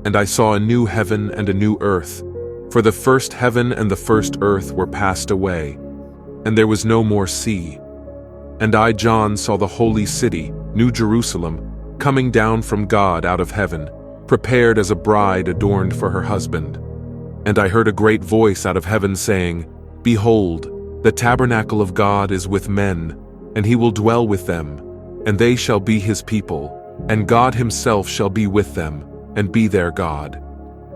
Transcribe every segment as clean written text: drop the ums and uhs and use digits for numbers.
And I saw a new heaven and a new earth, for the first heaven and the first earth were passed away, and there was no more sea. And I, John, saw the holy city, New Jerusalem, coming down from God out of heaven, prepared as a bride adorned for her husband. And I heard a great voice out of heaven saying, Behold, the tabernacle of God is with men, and he will dwell with them, and they shall be his people, and God himself shall be with them, and be their God.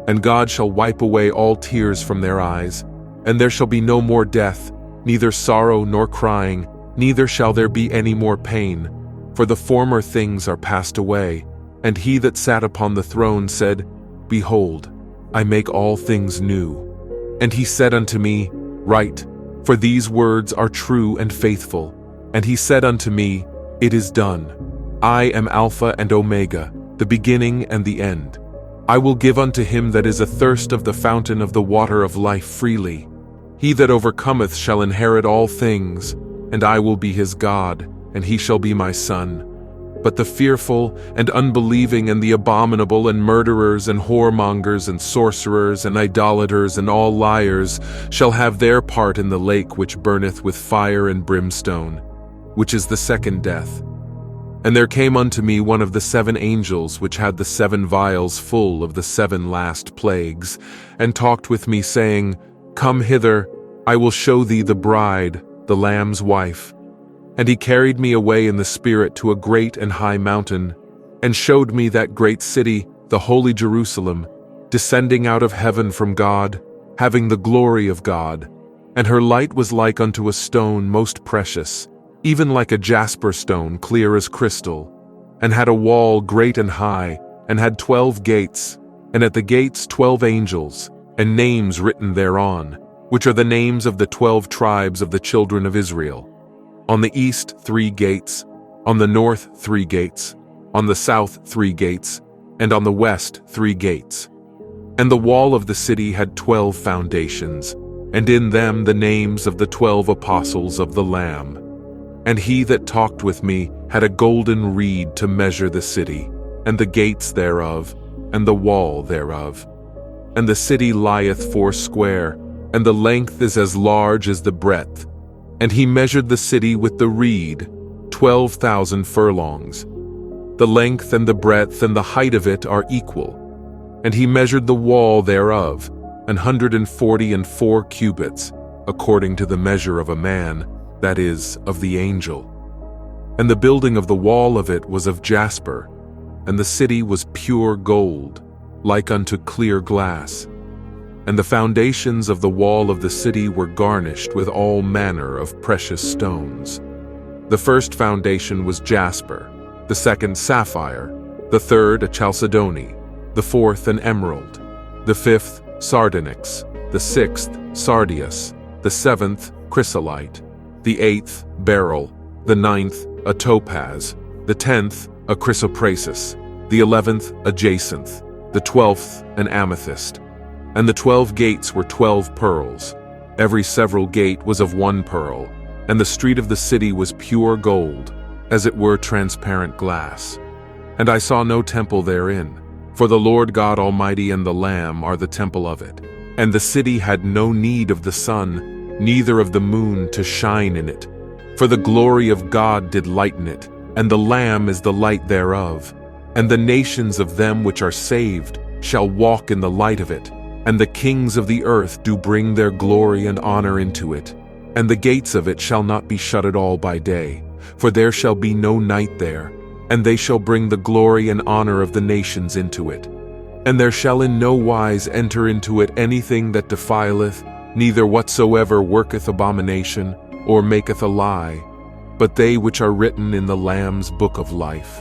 And God shall wipe away all tears from their eyes, and there shall be no more death, neither sorrow nor crying, neither shall there be any more pain, for the former things are passed away. And he that sat upon the throne said, Behold, I make all things new. And he said unto me, Write, for these words are true and faithful. And he said unto me, It is done. I am Alpha and Omega, the beginning and the end. I will give unto him that is athirst of the fountain of the water of life freely. He that overcometh shall inherit all things, and I will be his God, and he shall be my son. But the fearful and unbelieving and the abominable and murderers and whoremongers and sorcerers and idolaters and all liars shall have their part in the lake which burneth with fire and brimstone, which is the second death. And there came unto me one of the 7 angels which had the 7 vials full of the 7 last plagues, and talked with me, saying, Come hither, I will show thee the bride, the Lamb's wife. And he carried me away in the Spirit to a great and high mountain, and showed me that great city, the holy Jerusalem, descending out of heaven from God, having the glory of God. And her light was like unto a stone most precious, even like a jasper stone, clear as crystal, and had a wall great and high, and had 12 gates, and at the gates 12 angels, and names written thereon, which are the names of the 12 tribes of the children of Israel. On the east 3 gates, on the north 3 gates, on the south 3 gates, and on the west 3 gates. And the wall of the city had 12 foundations, and in them the names of the 12 apostles of the Lamb. And he that talked with me had a golden reed to measure the city, and the gates thereof, and the wall thereof. And the city lieth foursquare, and the length is as large as the breadth. And he measured the city with the reed, 12,000 furlongs. The length and the breadth and the height of it are equal. And he measured the wall thereof, 144 cubits, according to the measure of a man, that is, of the angel. And the building of the wall of it was of jasper, and the city was pure gold, like unto clear glass. And the foundations of the wall of the city were garnished with all manner of precious stones. The first foundation was jasper, the second sapphire, the third a chalcedony, the fourth an emerald, the fifth sardonyx, the sixth sardius, the seventh chrysolite, the eighth beryl, the ninth a topaz, the 10th a chrysoprasus, the 11th a jacinth, the 12th an amethyst. And the 12 gates were 12 pearls. Every several gate was of 1 pearl, and the street of the city was pure gold, as it were transparent glass. And I saw no temple therein, for the Lord God Almighty and the Lamb are the temple of it. And the city had no need of the sun, neither of the moon to shine in it, for the glory of God did lighten it, and the Lamb is the light thereof. And the nations of them which are saved shall walk in the light of it. And the kings of the earth do bring their glory and honor into it. And the gates of it shall not be shut at all by day, for there shall be no night there. And they shall bring the glory and honor of the nations into it. And there shall in no wise enter into it anything that defileth, neither whatsoever worketh abomination, or maketh a lie, but they which are written in the Lamb's book of life.